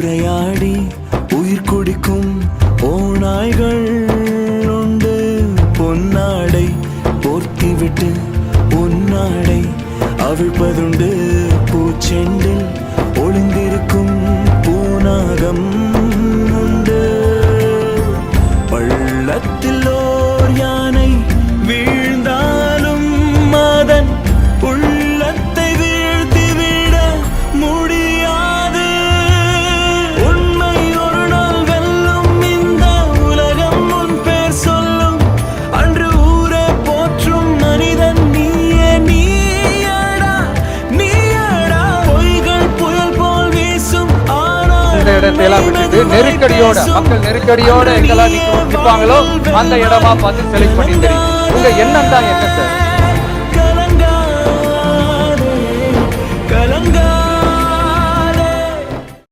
சூறையாடி உயிர் குடிக்கும் ஓநாய்கள் உண்டு. பொன்னாடை போர்த்திவிட்டு உன்னாடை அவிழ்ப்பதுண்டு. பூச்செண்டில் ஒளிந்திருக்கும் பூனாகம் உண்டு. பள்ளத்தில் ஓர் யானை வீழ்ந்தாலும் அதன் உள்ளத்தை வீழ்த்திவிட முடியாது. உண்மை ஒரு நாள் வெல்லும். இந்த உலகம் உன் பேர் சொல்லும். அன்று ஊரே போற்றும் மனிதன் நீயே. நீயடா நீயடா. பொய்கள் புயல் போல் வீசும். ஆனால் இந்த இடத்தையெல்லாம் விட்டுட்டு நெருக்கடியோட மக்கள் நெருக்கடியோட எங்கெல்லாம் நிற்பாங்களோ அந்த இடமா பார்த்து செலக்ட் பண்ணி தெரியும். உங்க எண்ணம் தான் என்ன சார்?